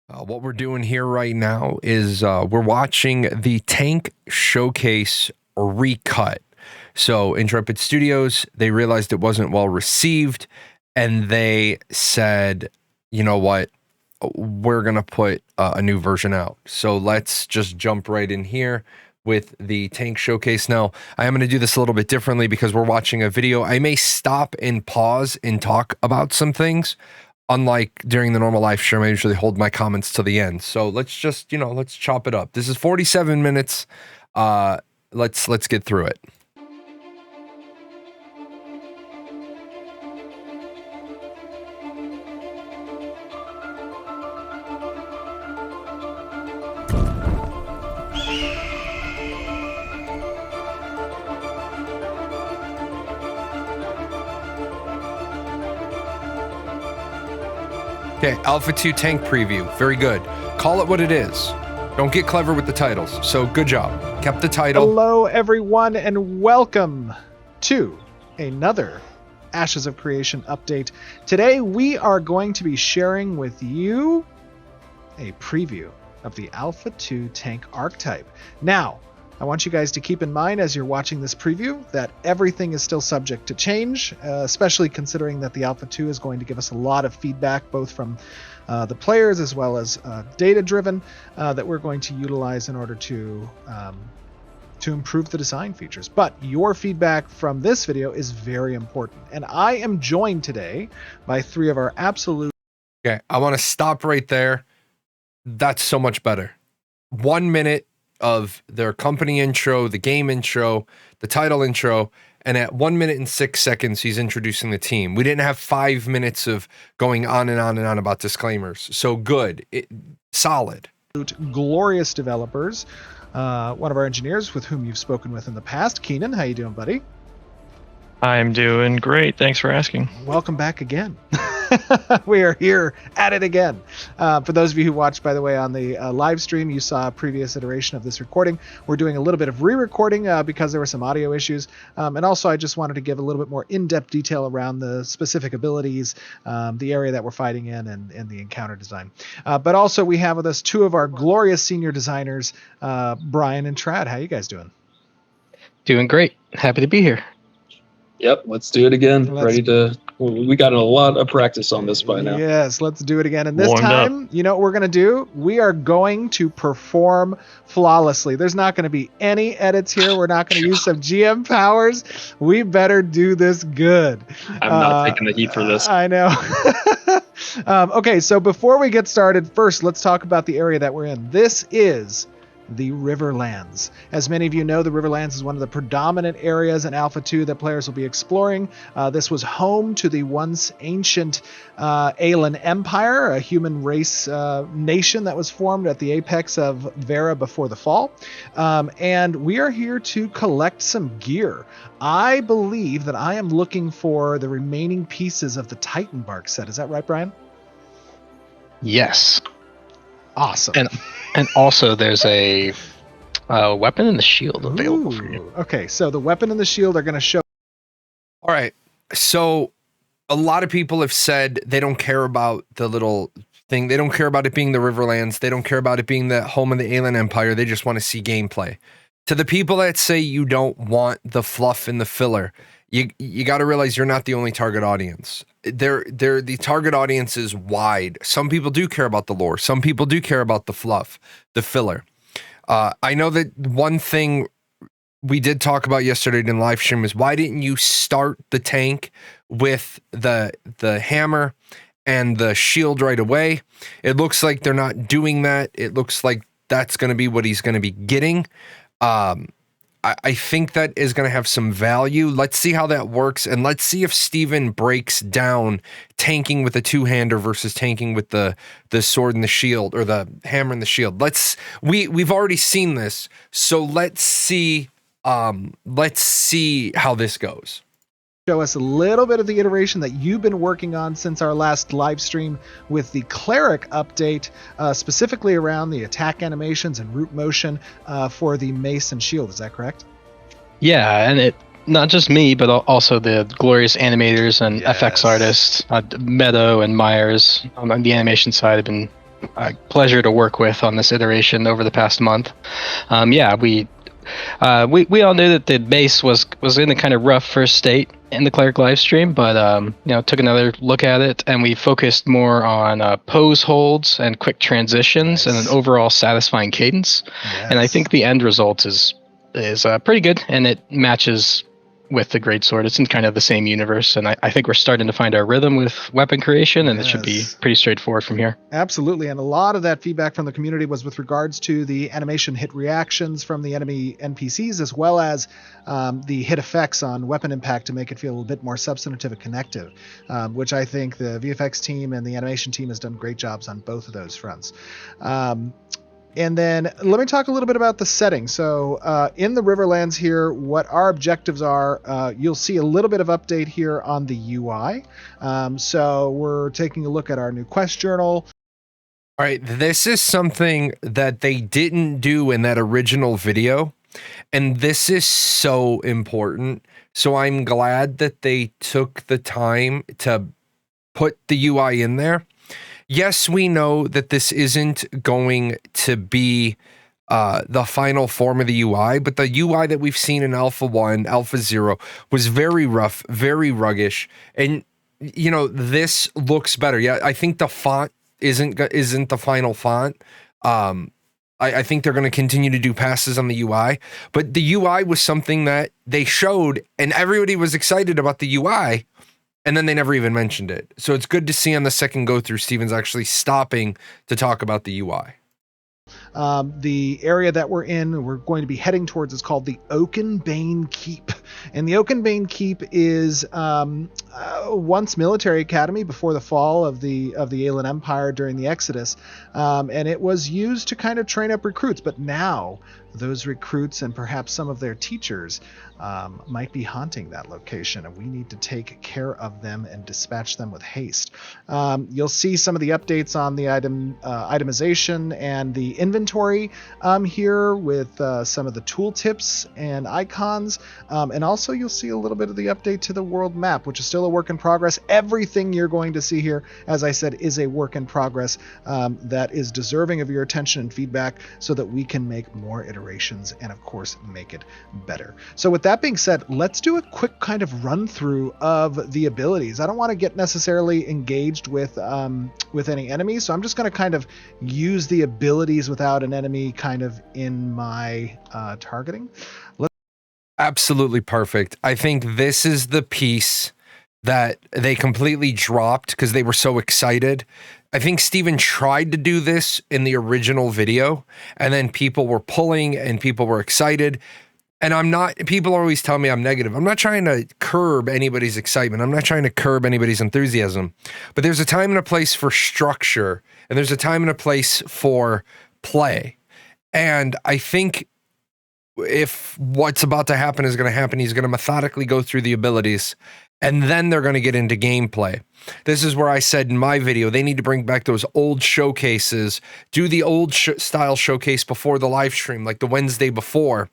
What we're doing here right now is we're watching the tank showcase recut. So Intrepid Studios, they realized it wasn't well received, and they said, you know what, we're going to put a new version out. So let's just jump right in here with the tank showcase. Now, I am going to do this a little bit differently because we're watching a video. I may stop and pause and talk about some things. Unlike during the normal live stream, I usually hold my comments to the end. So let's just, let's chop it up. This is 47 minutes. Let's get through it. Okay, Alpha 2 tank preview. Very good. Call it what it is. Don't get clever with the titles. So good job. Kept the title. Hello, everyone, and welcome to another Ashes of Creation update. Today, we are going to be sharing with you a preview of the Alpha 2 tank archetype. Now, I want you guys to keep in mind as you're watching this preview that everything is still subject to change, especially considering that the Alpha 2 is going to give us a lot of feedback, both from the players as well as data-driven, that we're going to utilize in order to improve the design features. But your feedback from this video is very important. And I am joined today by three of our absolute... Okay, I want to stop right there. That's so much better. 1 minute of their company intro, the game intro, the title intro, and at 1 minute and 6 seconds, he's introducing the team. We didn't have 5 minutes of going on and on and on about disclaimers. So good. Solid. Glorious developers. One of our engineers with whom you've spoken with in the past. Keenan, how you doing, buddy? I'm doing great. Thanks for asking. Welcome back again. We are here at it again. For those of you who watched, by the way, on the live stream, you saw a previous iteration of this recording. We're doing a little bit of re-recording because there were some audio issues. And also, I just wanted to give a little bit more in-depth detail around the specific abilities, the area that we're fighting in, and the encounter design. But also, we have with us two of our glorious senior designers, Brian and Trad. How you guys doing? Doing great. Happy to be here. Yep, let's do it again. We got a lot of practice on this by now. Yes, let's do it again. And this Warmed time, you know what we're going to do? We are going to perform flawlessly. There's not going to be any edits here. We're not going to use some GM powers. We better do this good. I'm not taking the heat for this. I know. Okay, so before we get started, first, let's talk about the area that we're in. This is the Riverlands. As many of you know, the Riverlands is one of the predominant areas in Alpha 2 that players will be exploring. This was home to the once ancient Aelin Empire, a human race nation that was formed at the apex of Vera before the fall. And we are here to collect some gear. I believe that I am looking for the remaining pieces of the Titan Bark set. Is that right, Brian? Yes. Awesome. And also there's a weapon and the shield available for you. Okay, so the weapon and the shield are going to show. All right. So a lot of people have said they don't care about the little thing. They don't care about it being the Riverlands. They don't care about it being the home of the Aelin Empire. They just want to see gameplay. To the people that say you don't want the fluff and the filler, you got to realize you're not the only target audience. The target audience is wide. Some people do care about the lore. Some people do care about the fluff, the filler. I know that one thing we did talk about yesterday in the live stream is why didn't you start the tank with the hammer and the shield right away? It looks like they're not doing that. It looks like that's going to be what he's going to be getting. I think that is going to have some value. Let's see how that works, and let's see if Steven breaks down tanking with a two-hander versus tanking with the sword and the shield, or the hammer and the shield. We've already seen this, so let's see how this goes. Show us a little bit of the iteration that you've been working on since our last live stream with the cleric update, specifically around the attack animations and root motion for the mace and shield. Is that correct? Yeah, and it not just me, but also the glorious animators and FX artists, Meadow and Myers on the animation side have been a pleasure to work with on this iteration over the past month. Yeah, we all knew that the base was in a kind of rough first state in the Cleric live stream, but took another look at it, and we focused more on pose holds and quick transitions and an overall satisfying cadence. Yes. And I think the end result is pretty good, and it matches with the greatsword. It's in kind of the same universe, and I think we're starting to find our rhythm with weapon creation, and it should be pretty straightforward from here. Absolutely, and a lot of that feedback from the community was with regards to the animation hit reactions from the enemy NPCs, as well as the hit effects on weapon impact to make it feel a little bit more substantive and connective, which I think the VFX team and the animation team has done great jobs on both of those fronts. And then let me talk a little bit about the setting. So in the Riverlands here, what our objectives are, you'll see a little bit of update here on the UI. So we're taking a look at our new quest journal. All right, this is something that they didn't do in that original video, and this is so important. So I'm glad that they took the time to put the UI in there. Yes, we know that this isn't going to be the final form of the UI, but the UI that we've seen in Alpha 1, Alpha 0 was very rough, very ruggish, and this looks better. Yeah, I think the font isn't the final font. I think they're going to continue to do passes on the UI, but the UI was something that they showed, and everybody was excited about the UI. And then they never even mentioned it. So it's good to see on the second go through, Steven's actually stopping to talk about the UI. The area that we're in, we're going to be heading towards, is called the Oakenbane Keep. And the Oakenbane Keep is once military academy before the fall of the Aelan Empire during the Exodus. And it was used to kind of train up recruits. But now those recruits and perhaps some of their teachers might be haunting that location, and we need to take care of them and dispatch them with haste. You'll see some of the updates on the itemization and the inventory here with some of the tooltips and icons, and also you'll see a little bit of the update to the world map, which is still a work in progress. Everything you're going to see here, as I said, is a work in progress that is deserving of your attention and feedback so that we can make more iterations and of course make it better. So with that being said, let's do a quick kind of run through of the abilities. I don't want to get necessarily engaged with any enemies, so I'm just going to kind of use the abilities without an enemy kind of in my targeting. Absolutely perfect. I think this is the piece that they completely dropped because they were so excited. I think Steven tried to do this in the original video, and then people were pulling and people were excited. And people always tell me I'm negative. I'm not trying to curb anybody's excitement. I'm not trying to curb anybody's enthusiasm. But there's a time and a place for structure, and there's a time and a place for play. And I think if what's about to happen is going to happen, he's going to methodically go through the abilities, and then they're going to get into gameplay. This is where I said in my video, they need to bring back those old showcases, do the old style showcase before the live stream, like the Wednesday before,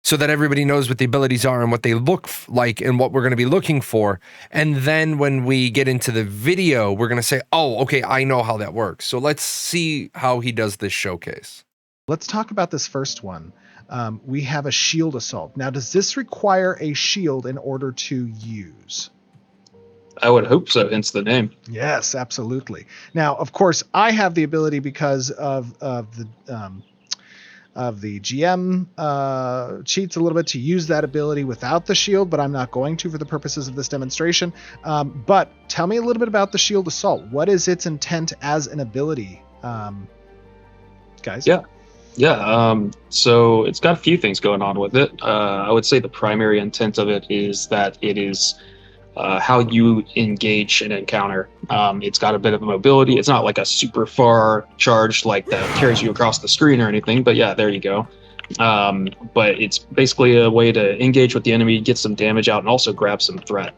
so that everybody knows what the abilities are and what they look like and what we're going to be looking for. And then when we get into the video, we're going to say, oh, okay, I know how that works. So let's see how he does this showcase. Let's talk about this first one. We have a shield assault. Now, does this require a shield in order to use? I would hope so, hence the name. Yes, absolutely. Now, of course, I have the ability because of the GM cheats a little bit to use that ability without the shield, but I'm not going to for the purposes of this demonstration. But tell me a little bit about the shield assault. What is its intent as an ability, guys? Yeah. So it's got a few things going on with it. I would say the primary intent of it is that it is how you engage an encounter. It's got a bit of a mobility. It's not like a super far charge like that carries you across the screen or anything, but yeah, there you go. But it's basically a way to engage with the enemy, get some damage out, and also grab some threat.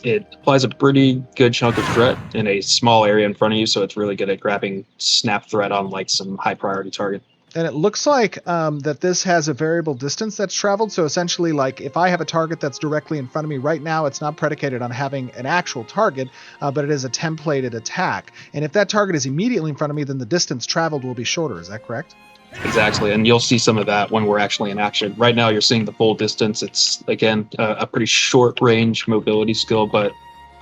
It applies a pretty good chunk of threat in a small area in front of you, so it's really good at grabbing snap threat on like some high priority target. And it looks like that this has a variable distance that's traveled. So essentially, like if I have a target that's directly in front of me right now, it's not predicated on having an actual target, but it is a templated attack. And if that target is immediately in front of me, then the distance traveled will be shorter. Is that correct? Exactly, and you'll see some of that when we're actually in action. Right now, you're seeing the full distance. It's, again, a pretty short range mobility skill, but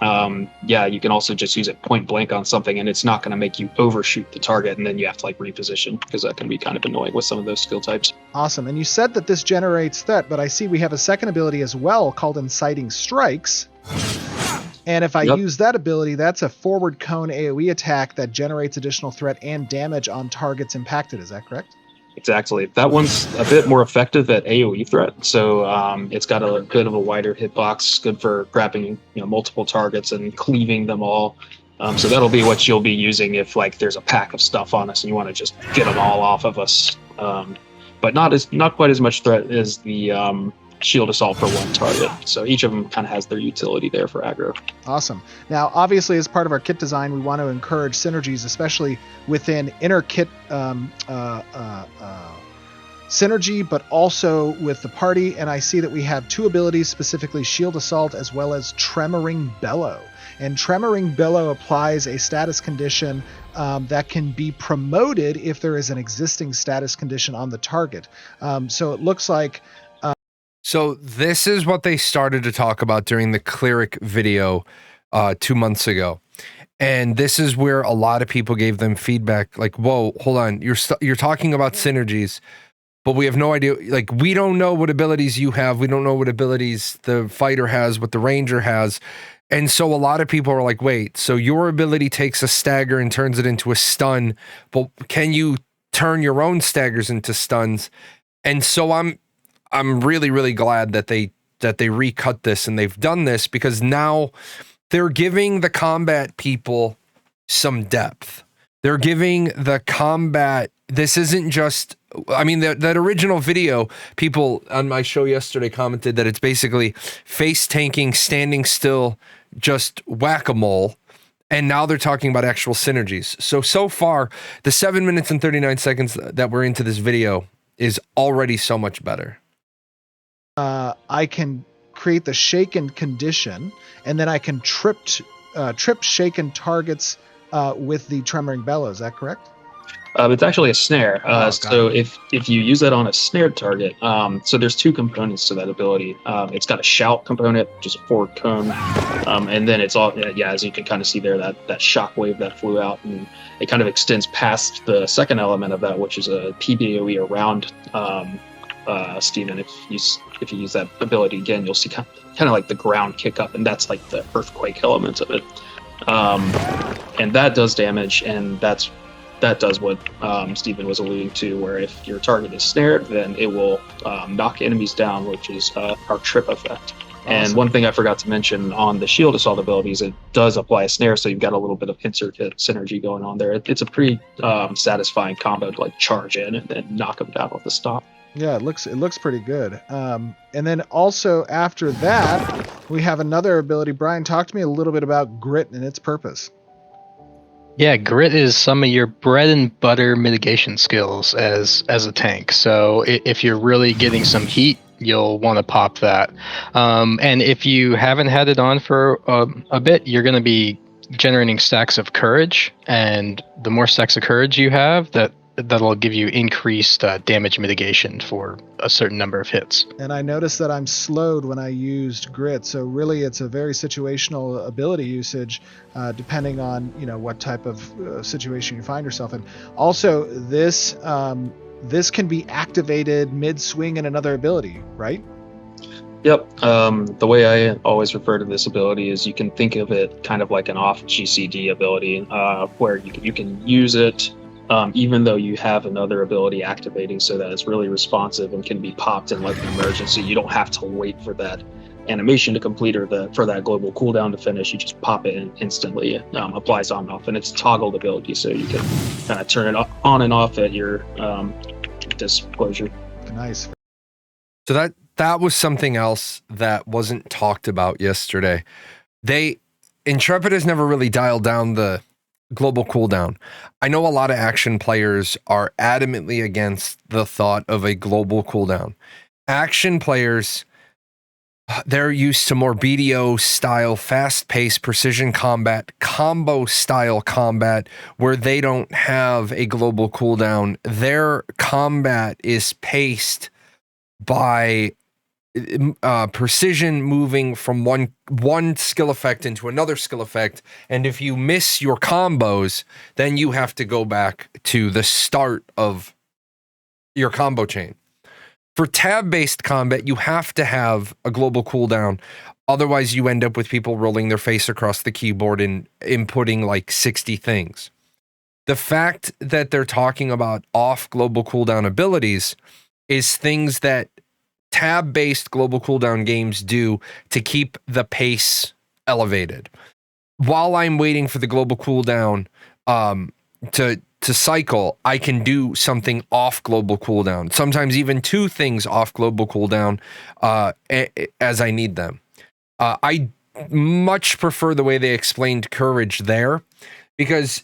yeah, you can also just use it point blank on something, and it's not going to make you overshoot the target, and then you have to like reposition, because that can be kind of annoying with some of those skill types. Awesome. And you said that this generates threat, but I see we have a second ability as well called Inciting Strikes. And if I use that ability, that's a forward cone AoE attack that generates additional threat and damage on targets impacted. Is that correct? Exactly. That one's a bit more effective at AoE threat, so it's got a bit of a wider hitbox, good for grabbing multiple targets and cleaving them all. So that'll be what you'll be using if like there's a pack of stuff on us and you want to just get them all off of us. But not quite as much threat as the shield assault for one target. So each of them kind of has their utility there for aggro. Awesome. Now, obviously, as part of our kit design, we want to encourage synergies, especially within inner kit synergy, but also with the party. And I see that we have two abilities, specifically Shield Assault as well as Tremoring Bellow. And Tremoring Bellow applies a status condition that can be promoted if there is an existing status condition on the target. So it looks like... So this is what they started to talk about during the Cleric video 2 months ago. And this is where a lot of people gave them feedback like, whoa, hold on, you're talking about synergies, but we have no idea. Like, we don't know what abilities you have. We don't know what abilities the fighter has, what the ranger has. And so a lot of people are like, wait, so your ability takes a stagger and turns it into a stun, but can you turn your own staggers into stuns? And so I'm really, really glad that they recut this and they've done this, because now they're giving the combat people some depth. They're giving the combat. This isn't just, I mean, that original video, people on my show yesterday commented that it's basically face tanking, standing still, just whack-a-mole. And now they're talking about actual synergies. So far, the 7 minutes and 39 seconds that we're into this video is already so much better. I can create the shaken condition, and then I can trip shaken targets with the Tremoring Bellow. Is that correct? It's actually a snare. So if you use that on a snared target, so there's two components to that ability. It's got a shout component, which is a forward cone, and then it's all, as you can kind of see there, that shockwave that flew out, and it kind of extends past the second element of that, which is a PBOE around Steven. If you use that ability again, you'll see kind of like the ground kick up, and that's like the earthquake element of it. And that does damage, and that does what Steven was alluding to, where if your target is snared, then it will knock enemies down, which is our trip effect. Awesome. And one thing I forgot to mention on the shield assault abilities, it does apply a snare, so you've got a little bit of insert hit synergy going on there. It's a pretty satisfying combo to like charge in and then knock them down with the stop. Yeah, it looks pretty good. And then also after that, we have another ability. Brian, talk to me a little bit about Grit and its purpose. Yeah, Grit is some of your bread and butter mitigation skills as a tank. So if you're really getting some heat, you'll want to pop that. And if you haven't had it on for a bit, you're going to be generating stacks of courage. And the more stacks of courage you have, that'll give you increased damage mitigation for a certain number of hits. And I noticed that I'm slowed when I used Grit, so really it's a very situational ability usage, depending on what type of situation you find yourself in. Also, this can be activated mid-swing in another ability, right? Yep. The way I always refer to this ability is you can think of it kind of like an off GCD ability, where you can use it even though you have another ability activating, so that it's really responsive and can be popped in like an emergency. You don't have to wait for that animation to complete or for that global cooldown to finish. You just pop it in instantly. It applies on and off, and it's toggled ability, so you can kind of turn it on and off at your disclosure. Nice. So that was something else that wasn't talked about yesterday. Intrepid has never really dialed down the global cooldown. I know a lot of action players are adamantly against the thought of a global cooldown. Action players, they're used to more BDO style, fast paced precision combat, combo style combat, where they don't have a global cooldown. Their combat is paced by precision, moving from one skill effect into another skill effect, and if you miss your combos, then you have to go back to the start of your combo chain. For tab-based combat, you have to have a global cooldown. Otherwise, you end up with people rolling their face across the keyboard and inputting like 60 things. The fact that they're talking about off global cooldown abilities is things that tab-based global cooldown games do to keep the pace elevated. While I'm waiting for the global cooldown to cycle, I can do something off global cooldown. Sometimes even two things off global cooldown as I need them. I much prefer the way they explained courage there, because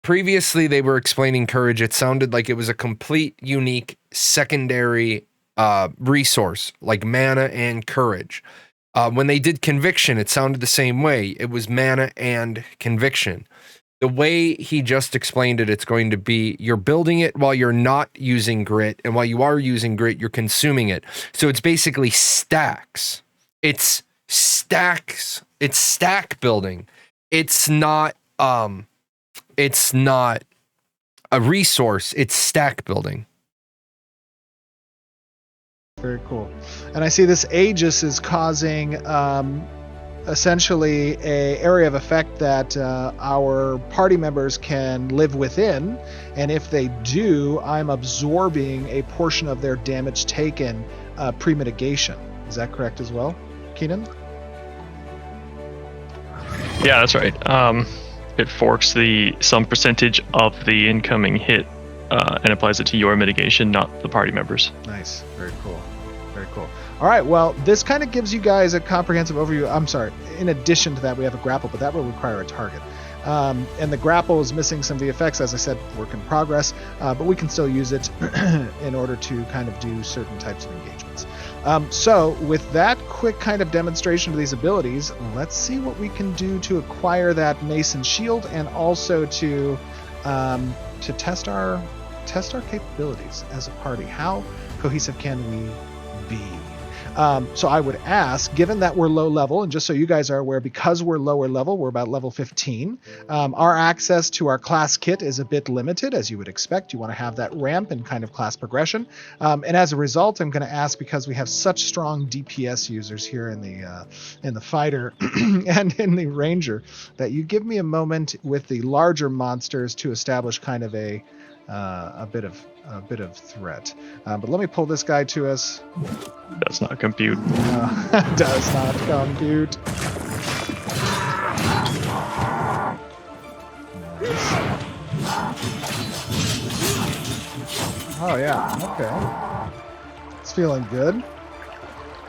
previously they were explaining courage. It sounded like it was a complete, unique, secondary resource, like mana and courage. When they did conviction, it sounded the same way. It was mana and conviction. The way he just explained it, it's going to be you're building it while you're not using grit, and while you are using grit, you're consuming it. So it's basically stacks. It's stacks. It's stack building. It's not a resource. It's stack building. Very cool. And I see this Aegis is causing essentially a area of effect that our party members can live within, and if they do, I'm absorbing a portion of their damage taken pre-mitigation. Is that correct as well, Keenan? Yeah, that's right. It forks some percentage of the incoming hit and applies it to your mitigation, not the party members. Nice. Very cool. Very cool. All right, well, this kind of gives you guys a comprehensive overview. I'm sorry, in addition to that, we have a grapple, but that will require a target. And the grapple is missing some of the effects, as I said, work in progress, but we can still use it in order to kind of do certain types of engagements. So with that quick kind of demonstration of these abilities, let's see what we can do to acquire that Mason Shield, and also to test our capabilities as a party. How cohesive can we be? So I would ask, given that we're low level, and just so you guys are aware, because we're lower level, we're about level 15, our access to our class kit is a bit limited, as you would expect. You want to have that ramp and kind of class progression. And as a result, I'm going to ask, because we have such strong DPS users here in the fighter and in the ranger, that you give me a moment with the larger monsters to establish kind of a bit of threat. But let me pull this guy to us. Does not compute. Does not compute. Oh yeah, okay. It's feeling good.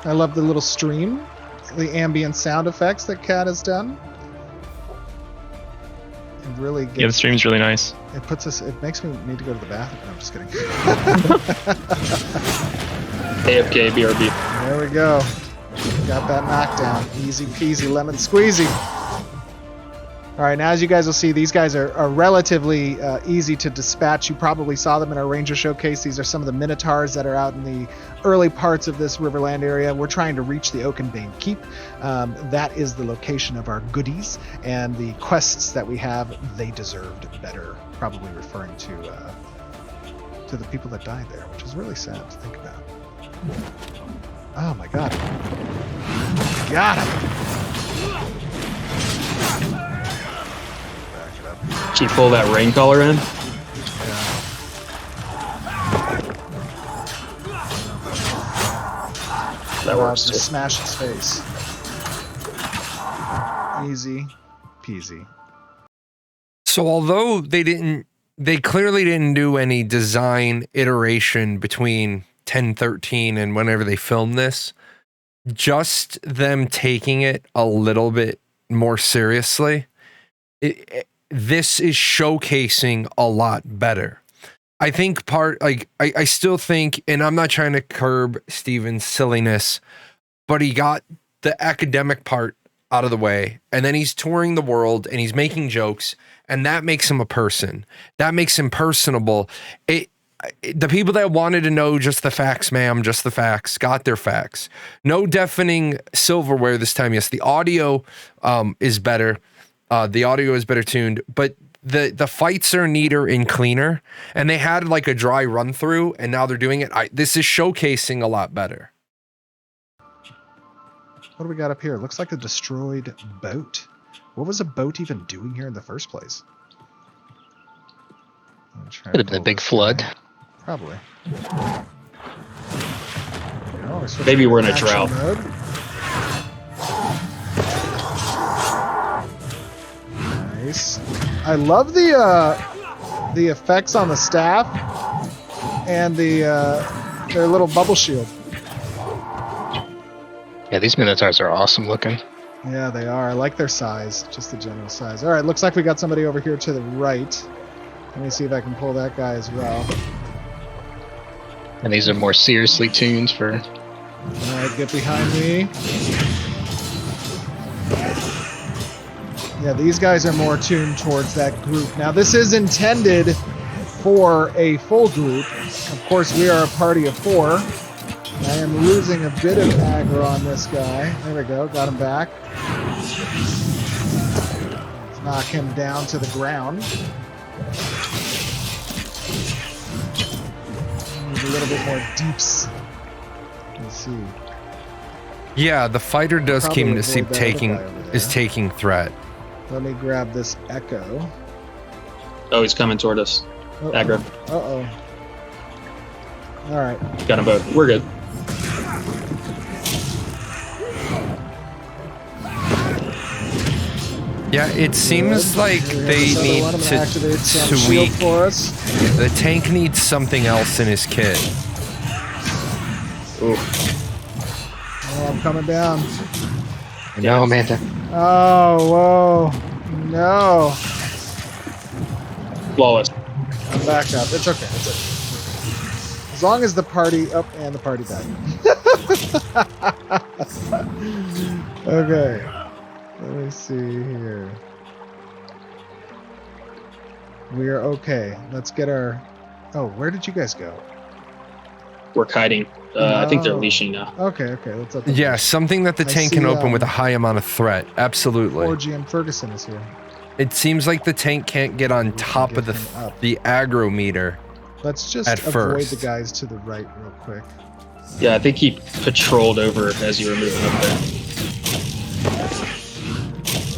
I love the little stream, the ambient sound effects that Kat has done. It really gets, Yeah, the stream's really nice. It makes me need to go to the bathroom. No, I'm just kidding. AFK, BRB. There we go. Got that knockdown. Easy peasy lemon squeezy. All right, now as you guys will see, these guys are relatively easy to dispatch. You probably saw them in our Ranger Showcase. These are some of the Minotaurs that are out in the early parts of this Riverland area. We're trying to reach the Oakenbane Keep. That is the location of our goodies, and the quests that we have, they deserved better. Probably referring to the people that died there, which is really sad to think about. Oh my god. Got him! Can you pull that rain collar in? That works. Just smash his face. Easy peasy. So although they clearly didn't do any design iteration between 1013 and whenever they filmed this, just them taking it a little bit more seriously, this is showcasing a lot better. I think I still think, and I'm not trying to curb Steven's silliness, but he got the academic part out of the way, and then he's touring the world and he's making jokes, and that makes him a person. That makes him personable. The people that wanted to know just the facts, ma'am, just the facts, got their facts. No deafening silverware this time. Yes, the audio is better. The audio is better tuned, but the fights are neater and cleaner, and they had like a dry run through, and now they're doing it. This is showcasing a lot better. What do we got up here? Looks like a destroyed boat. What was a boat even doing here in the first place? Could have been a big flood. Guy. Probably. Maybe we're in a drought. Mode. Nice. I love the effects on the staff and their little bubble shield. Yeah, these Minotaurs are awesome looking. Yeah, they are. I like their size, just the general size. All right, looks like we got somebody over here to the right. Let me see if I can pull that guy as well. And these are more seriously tuned for... All right, get behind me. Yeah, these guys are more tuned towards that group. Now, this is intended for a full group. Of course, we are a party of 4. I am losing a bit of aggro on this guy. There we go, got him back. Let's knock him down to the ground. Need a little bit more deeps. Let's see. Yeah, the fighter does Probably seem to see avoid that taking other guy over is there. taking threat. Let me grab this echo. Oh, he's coming toward us. Uh-oh. Aggro. Uh-oh. All right. Got them both. We're good. Yeah, it seems like they need to tweak. For us. The tank needs something else in his kit. Ooh. Oh, I'm coming down. No, Amanda. Oh, whoa. No. Flawless. I'm back up. It's okay. It's okay. As long as the party up and the party died. Okay. Let me see here. We are okay. Let's get our... Oh, where did you guys go? We're kiting. I think they're Oh. leashing now. Okay. Let's up. Yeah, something that the I tank see, can open with a high amount of threat. Absolutely. Orgy and Ferguson is here. It seems like the tank can't get on top get of him up. the aggro meter. Let's just At avoid first. the guys to the right real quick. Yeah, I think he patrolled over as you were moving up there.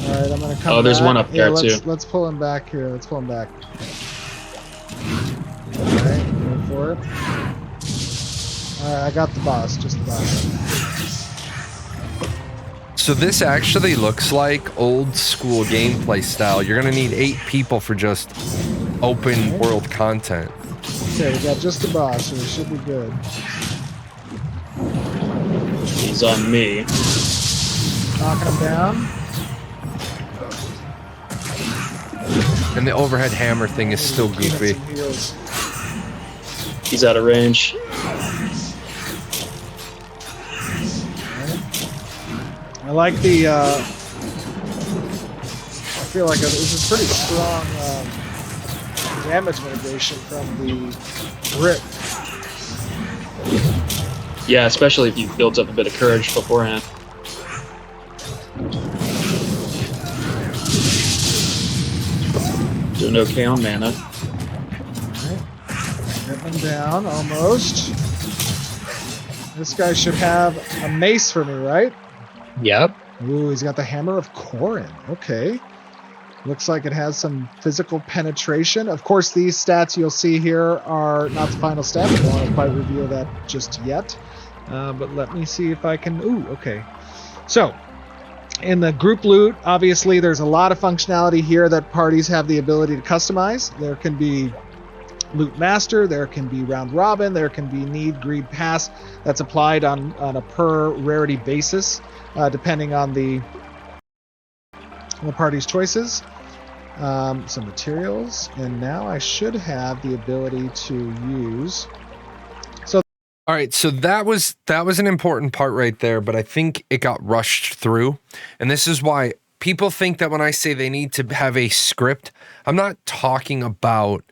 All right, I'm gonna come. Oh, there's back. one up there, too. Let's pull him back here. Let's pull him back. All right, go for it. All right, I got the boss. Just the boss. So this actually looks like old school gameplay style. You're gonna need 8 people for just open world content. Okay, we got just the boss, so we should be good. He's on me. Knocking him down. And the overhead hammer thing is still Give him goofy. some heals. He's out of range. I like the. I feel like this is pretty strong damage mitigation from the grip. Yeah, especially if you've built up a bit of courage beforehand. Doing okay on mana. Get him down, almost. This guy should have a mace for me, right? Yep. Ooh, he's got the Hammer of Corin. Okay. Looks like it has some physical penetration. Of course, these stats you'll see here are not the final stat. I don't want to quite reveal that just yet. But let me see if I can... Ooh, okay. So, in the group loot, obviously there's a lot of functionality here that parties have the ability to customize. There can be loot master, there can be round robin, there can be need, greed, pass. That's applied on a per rarity basis, depending on the party's choices. some materials, and now I should have the ability to use. All right, so that was an important part right there, but I think it got rushed through. And this is why people think that when I say they need to have a script, I'm not talking about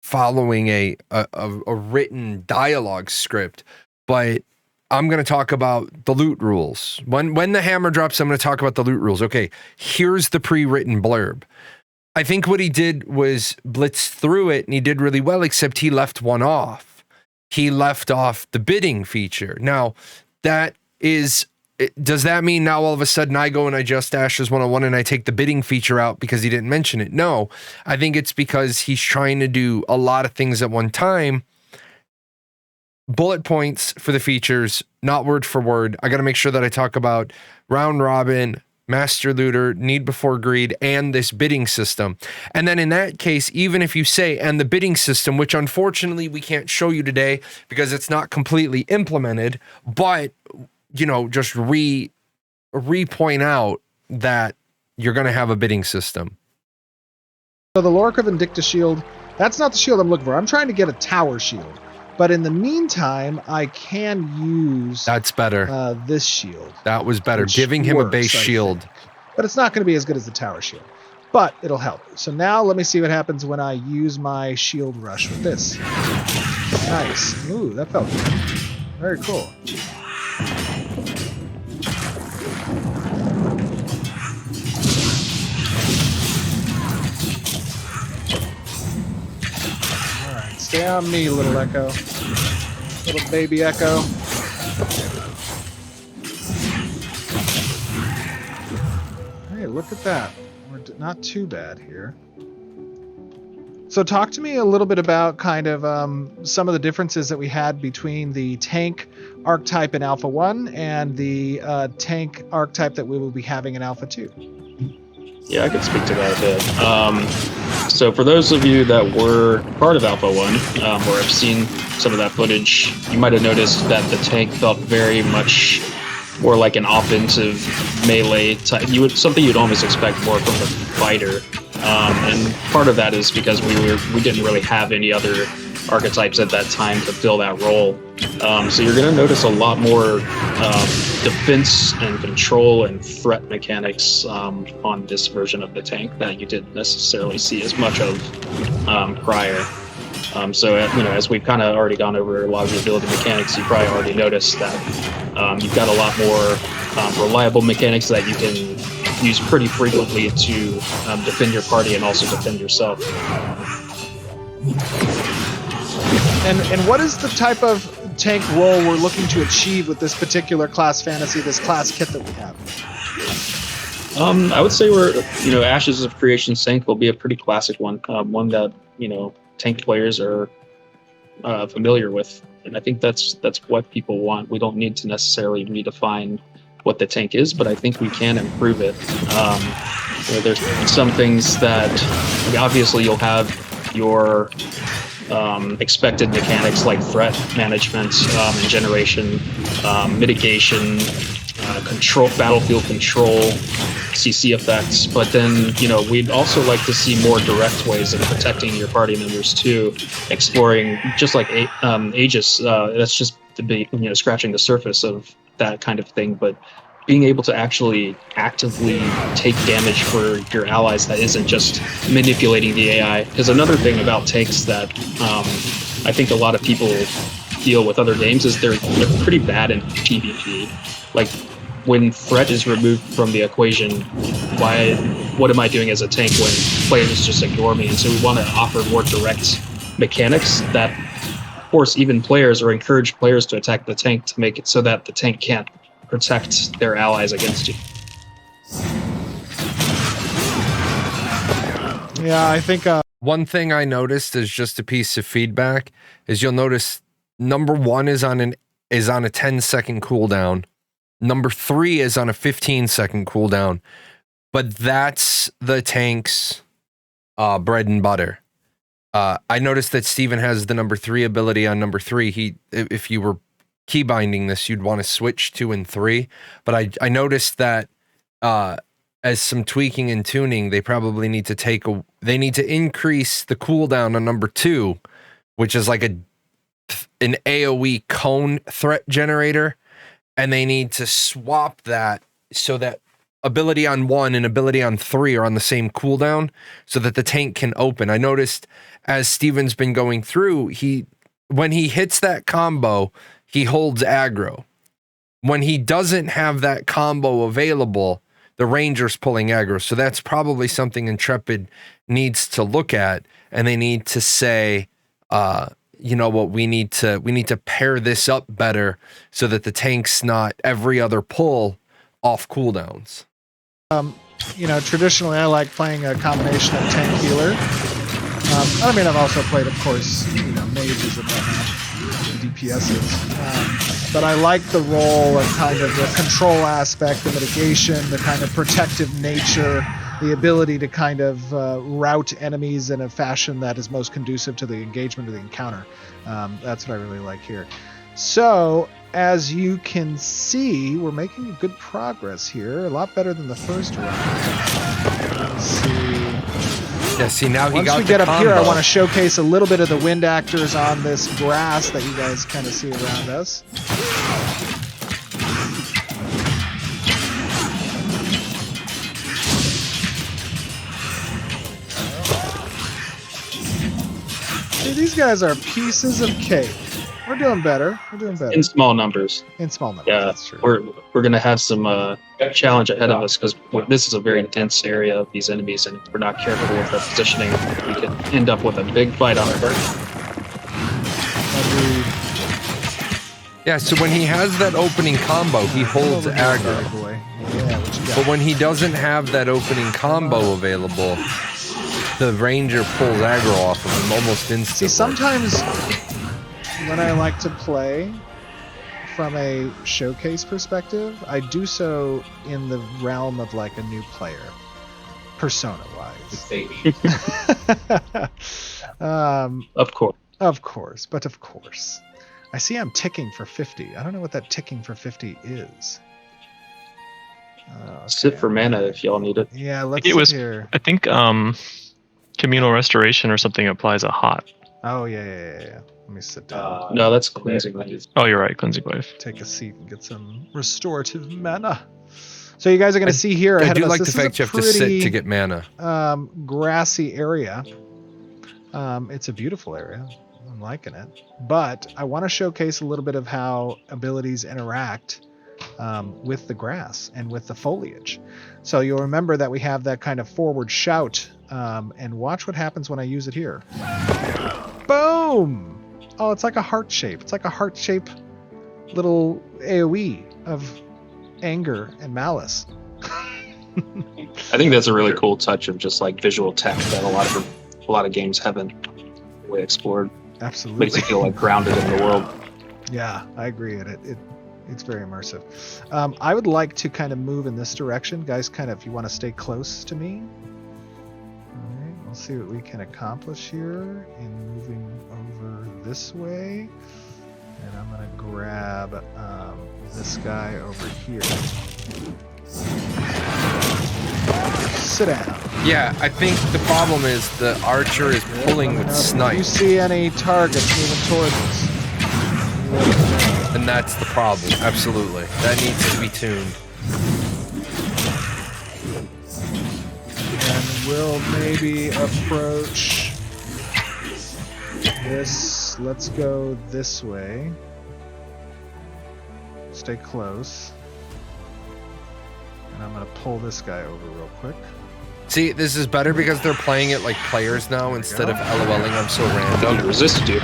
following a written dialogue script, but I'm going to talk about the loot rules. When the hammer drops, I'm going to talk about the loot rules. Okay, here's the pre-written blurb. I think what he did was blitz through it, and he did really well, except he left one off. He left off the bidding feature. Now, does that mean now all of a sudden I go and I just Ashes 101 and I take the bidding feature out because he didn't mention it? No, I think it's because he's trying to do a lot of things at one time. Bullet points for the features, not word for word. I got to make sure that I talk about round robin, master looter, need before greed, and this bidding system. And then in that case, even if you say, and the bidding system, which unfortunately we can't show you today because it's not completely implemented, but, you know, just re-point out that you're going to have a bidding system. So the Lorca Vindicta shield, that's not the shield I'm looking for. I'm trying to get a tower shield. But in the meantime, I can use... That's better. This shield. That was better. Giving him a base shield. But it's not going to be as good as the tower shield. But it'll help. So now let me see what happens when I use my shield rush with this. Nice. Ooh, that felt good. Very cool. Alright, stay on me, little Echo. Little baby Echo. Hey, look at that. We're not too bad here. So talk to me a little bit about kind of some of the differences that we had between the tank archetype in Alpha 1 and the tank archetype that we will be having in Alpha 2. Yeah, I could speak to that a bit. So for those of you that were part of Alpha 1, or have seen some of that footage, you might have noticed that the tank felt very much more like an offensive melee type. Something you'd almost expect more from the fighter. And part of that is because we didn't really have any other archetypes at that time to fill that role. So you're going to notice a lot more defense and control and threat mechanics on this version of the tank that you didn't necessarily see as much of prior. So as we've kind of already gone over a lot of the ability mechanics, you probably already noticed that you've got a lot more reliable mechanics that you can use pretty frequently to defend your party and also defend yourself. And what is the type of tank role we're looking to achieve with this particular class fantasy, this class kit that we have? I would say Ashes of Creation tank will be a pretty classic one, one that tank players are familiar with, and I think that's what people want. We don't need to necessarily redefine what the tank is, but I think we can improve it. There's some things that obviously you'll have your expected mechanics like threat management and generation, mitigation, control, battlefield control, CC effects, but then we'd also like to see more direct ways of protecting your party members too, exploring just like Aegis. That's just to be scratching the surface of that kind of thing, but being able to actually actively take damage for your allies that isn't just manipulating the AI. Because another thing about tanks that I think a lot of people deal with other games is they're pretty bad in PvP. Like when threat is removed from the equation, what am I doing as a tank when players just ignore me? And so we want to offer more direct mechanics that force even players or encourage players to attack the tank to make it so that the tank can't protect their allies against you. Yeah, I think one thing I noticed is just a piece of feedback is you'll notice number 1 is on a 10-second cooldown. Number 3 is on a 15-second cooldown, but that's the tank's bread and butter. I noticed that Steven has the number 3 ability on number 3. If you were keybinding this, you'd want to switch 2 and 3. But I noticed that as some tweaking and tuning, they probably need to they need to increase the cooldown on number 2, which is like an AoE cone threat generator, and they need to swap that so that ability on 1 and ability on 3 are on the same cooldown so that the tank can open. I noticed as Steven's been going through, when he hits that combo, he holds aggro. When he doesn't have that combo available, the Ranger's pulling aggro. So that's probably something Intrepid needs to look at, and they need to say, you know what, we need to pair this up better so that the tank's not every other pull off cooldowns. You know, traditionally I like playing a combination of tank healer. I mean, I've also played, of course, you know, mages and whatnot, DPSs. But I like the role and kind of the control aspect, the mitigation, the kind of protective nature, the ability to kind of route enemies in a fashion that is most conducive to the engagement of the encounter. That's what I really like here. So, as you can see, we're making good progress here. A lot better than the first round. Let's see. Yeah, see, now he got the Once we get up combo. here, I want to showcase a little bit of the wind actors on this grass that you guys kind of see around us. See, these guys are pieces of cake. We're doing better. We're doing better. In small numbers. In small numbers, Yeah, that's true. we're gonna have some challenge ahead of us because this is a very dense area of these enemies, and if we're not careful with our positioning, we could end up with a big fight on our hands. Yeah, so when he has that opening combo, he holds aggro. Boy. Yeah, what you got? But when he doesn't have that opening combo available, the Ranger pulls aggro off of him almost instantly. See, sometimes when I like to play from a showcase perspective, I do so in the realm of like a new player, persona-wise. Of course. Of course. I see I'm ticking for 50. I don't know what that ticking for 50 is. Okay. Sit for mana if y'all need it. Yeah, let's It was- sit here. I think communal restoration or something applies a hot. Oh, yeah. Let me sit down. No, that's cleansing. Oh, you're right, cleansing wave. Take a seat and get some restorative mana. So you guys are going to see here I ahead do of us. like the This is fact a you have to sit pretty, to get mana. grassy area. It's a beautiful area. I'm liking it. But I want to showcase a little bit of how abilities interact with the grass and with the foliage. So you'll remember that we have that kind of forward shout, and watch what happens when I use it here. Boom! Oh, it's like a heart shape. It's like a heart shape little AoE of anger and malice. I think that's a really cool touch of just like visual tech that a lot of games haven't really explored. Absolutely. Makes you feel like grounded in the world. Yeah, I agree. It's very immersive. I would like to kind of move in this direction. Guys, kind of, if you want to stay close to me. All right, we'll see what we can accomplish here in moving over this way. And I'm going to grab this guy over here. Sit down. Yeah, I think the problem is the archer is pulling with If you snipe, see any targets moving towards us, and that's the problem. Absolutely. That needs to be tuned. and we'll maybe approach this. Let's go this way. Stay close. And I'm going to pull this guy over real quick. See, this is better because they're playing it like players now instead of LOLing. I'm so random. He resisted you.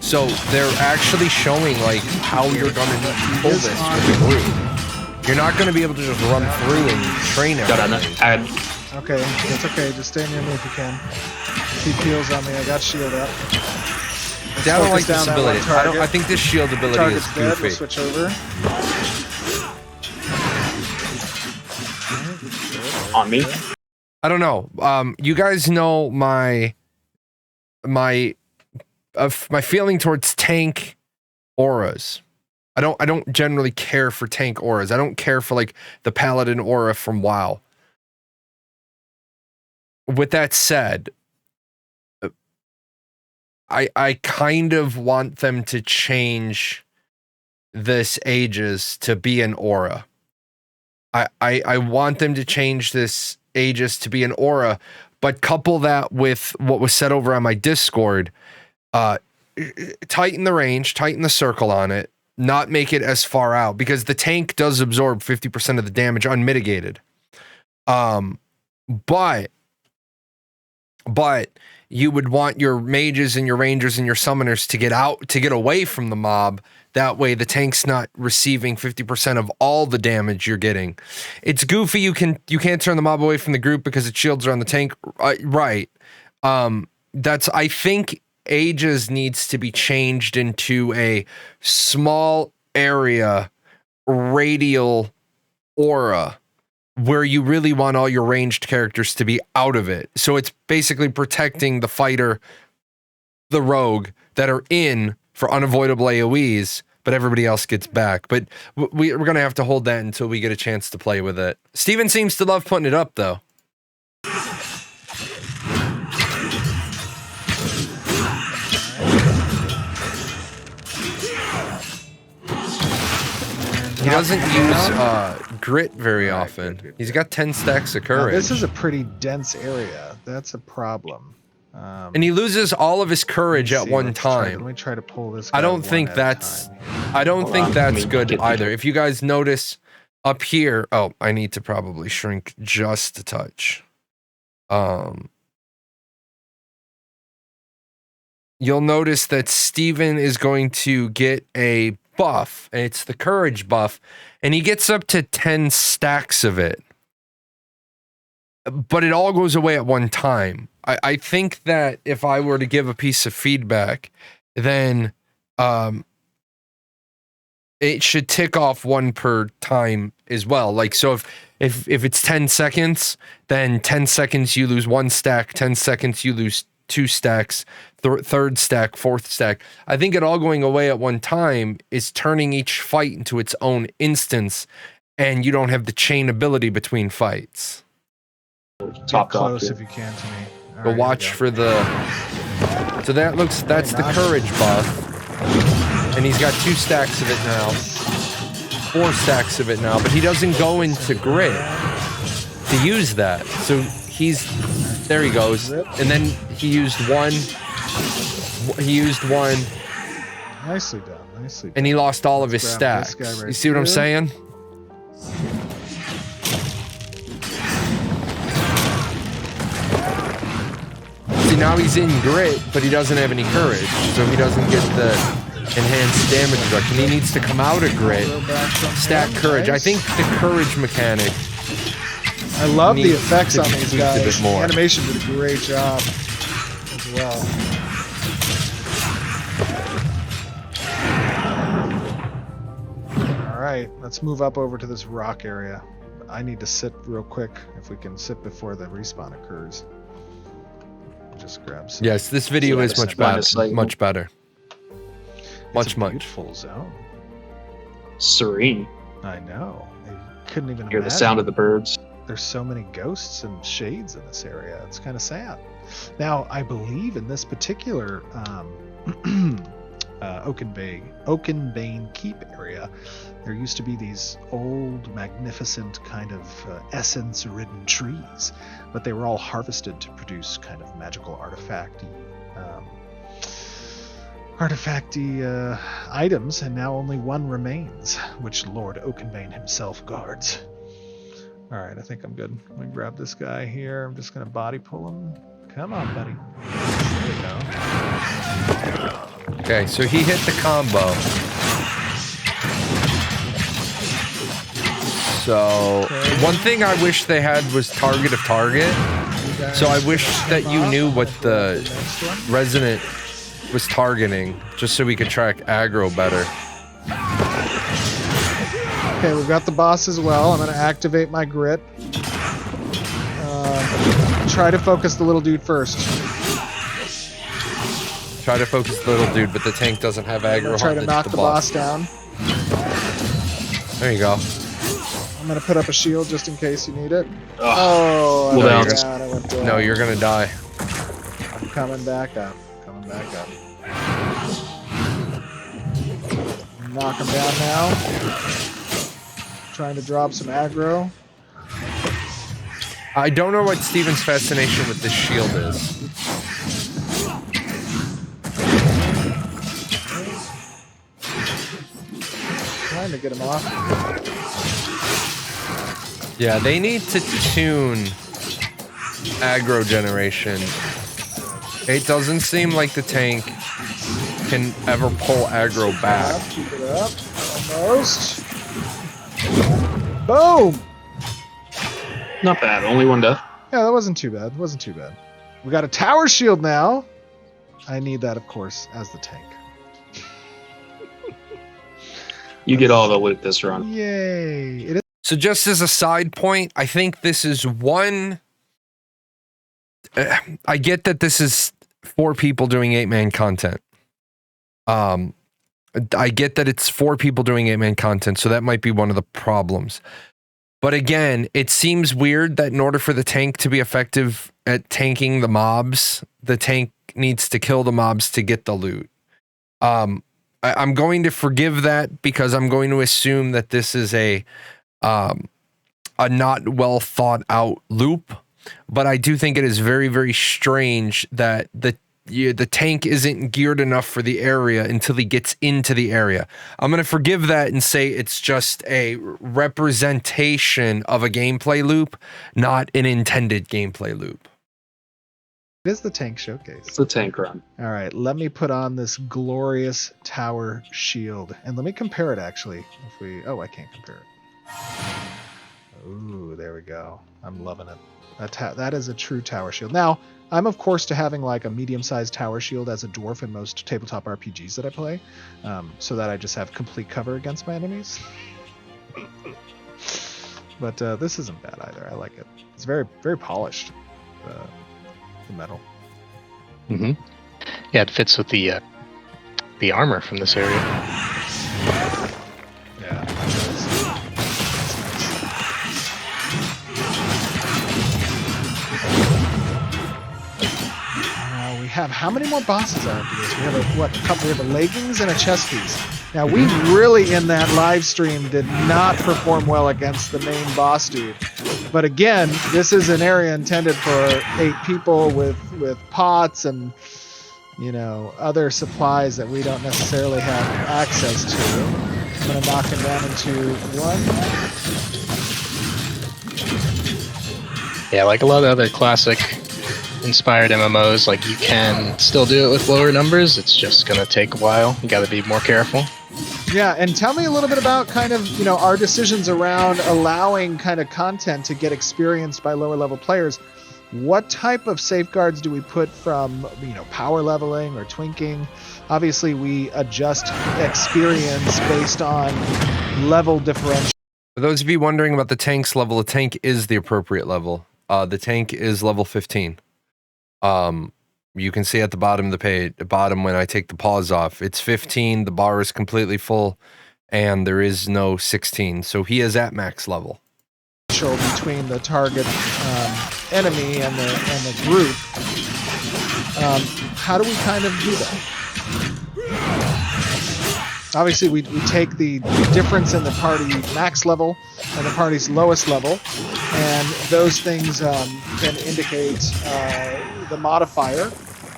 So they're actually showing like how you're gonna need to pull this with the group. You're not gonna be able to just run through and train Gotta everything. add. Okay, that's okay. Just stay near me if you can. Keep heals on me. I got shield up. See, I don't like Focus down this that ability. one target. I think this shield ability is Target's dead. We'll goofy. switch over. On me. I don't know. You guys know my feeling towards tank auras. I don't generally care for tank auras. I don't care for like the paladin aura from WoW. With that said, I kind of want them to change this Aegis to be an aura. I want them to change this Aegis to be an aura, but couple that with what was said over on my Discord. Tighten the range, tighten the circle on it, not make it as far out, because the tank does absorb 50% of the damage unmitigated. But you would want your mages and your rangers and your summoners to get out, to get away from the mob. That way the tank's not receiving 50% of all the damage you're getting. It's goofy. You can't turn the mob away from the group because its shields are on the tank. Right. I think Aegis needs to be changed into a small area radial aura where you really want all your ranged characters to be out of it. So it's basically protecting the fighter, the rogue that are in for unavoidable AoEs, but everybody else gets back. But we're going to have to hold that until we get a chance to play with it. Steven seems to love putting it up, though. He doesn't use grit very often. Good. He's got 10 stacks of courage. This is a pretty dense area. That's a problem. And he loses all of his courage at one time. Let me try to pull this guy. I don't think that's good either. If you guys notice up here, oh, I need to probably shrink just a touch. You'll notice that Steven is going to get a buff, and it's the courage buff, and he gets up to 10 stacks of it. But it all goes away at one time. I think that if I were to give a piece of feedback, then it should tick off one per time as well. Like, so if it's 10 seconds, then 10 seconds you lose 1 stack, 10 seconds you lose 2 stacks, third stack, fourth stack. I think it all going away at one time is turning each fight into its own instance, and you don't have the chain ability between fights. Top close if you can to me. But watch for the... So that's the courage buff. And he's got 2 stacks of it now. 4 stacks of it now. But he doesn't go into grit to use that. So there he goes. And then he used one. Nicely done. Nicely done. And he lost all of his stacks. You see what I'm saying? See, now he's in grit, but he doesn't have any courage, so he doesn't get the enhanced damage reduction. He needs to come out of grit, stack courage. I think the courage mechanic. I love the effects on these guys. The animation did a great job as well. All right, let's move up over to this rock area. I need to sit real quick, if we can sit before the respawn occurs. Just grab some. Yes, this video is much better. Much better. Much beautiful zone. Serene. I know. I couldn't even hear the sound of the birds. There's so many ghosts and shades in this area. It's kind of sad. Now, I believe in this particular Oakenbane Keep area, there used to be these old, magnificent kind of essence-ridden trees, but they were all harvested to produce kind of magical artifacty items, and now only one remains, which Lord Oakenbane himself guards. All right, I think I'm good. Let me grab this guy here. I'm just going to body pull him. Come on, buddy. There we go. Okay, so he hit the combo. So, one thing I wish they had was target of target. So I wish that you knew what the resident was targeting, just so we could track aggro better. Okay, we've got the boss as well. I'm going to activate my grit. Try to focus the little dude first. Try to focus the little dude, but the tank doesn't have aggro. Try to knock the boss down. There you go. I'm gonna put up a shield just in case you need it. Ugh. Oh, I Well, went that's- down. I went down. No, you're gonna die. I'm coming back up. Coming back up. Knock him down now. Trying to drop some aggro. I don't know what Steven's fascination with this shield is. Trying to get him off. Yeah, they need to tune aggro generation. It doesn't seem like the tank can ever pull aggro back. Keep it up. Almost. Boom! Not bad. Only one death. Yeah, that wasn't too bad. Wasn't too bad. We got a tower shield now. I need that, of course, as the tank. You get all the loot this run. Yay! It is. So just as a side point, I think this is one... I get that this is 4 people doing 8-man content. I get that it's 4 people doing 8-man content, so that might be one of the problems. But again, it seems weird that in order for the tank to be effective at tanking the mobs, the tank needs to kill the mobs to get the loot. I'm going to forgive that because I'm going to assume that this is a not well thought out loop. But I do think it is very, very strange that the tank isn't geared enough for the area until he gets into the area. I'm going to forgive that and say it's just a representation of a gameplay loop, not an intended gameplay loop. It is the tank showcase. It's the tank run. All right, let me put on this glorious tower shield. And let me compare it, actually. If we... Oh, I can't compare it. Ooh, there we go. I'm loving it. That is a true tower shield. Now, I'm, of course, to having like a medium-sized tower shield as a dwarf in most tabletop RPGs that I play, so that I just have complete cover against my enemies. But this isn't bad either. I like it. It's very, very polished, the metal. Mm-hmm. Yeah, it fits with the armor from this area. Yeah, it does. It's nice. We have how many more bosses after this? We have a couple. We have a leggings and a chest piece. Now we really in that live stream did not perform well against the main boss dude. But again, this is an area intended for 8 people with pots and other supplies that we don't necessarily have access to. I'm gonna knock him down into 1. Yeah, like a lot of other classic inspired MMOs, like you can still do it with lower numbers. It's just gonna take a while. You got to be more careful. Yeah, and tell me a little bit about kind of our decisions around allowing kind of content to get experienced by lower level players. What type of safeguards do we put from power leveling or twinking? Obviously, we adjust experience based on level differential. For those of you wondering about the tank's level, the tank is the appropriate level. The tank is level 15. You can see at the bottom of the page, when I take the pause off, it's 15. The bar is completely full, and there is no 16. So he is at max level. Between the target enemy and the group. How do we kind of do that? Obviously, we take the difference in the party max level and the party's lowest level, and those things can indicate the modifier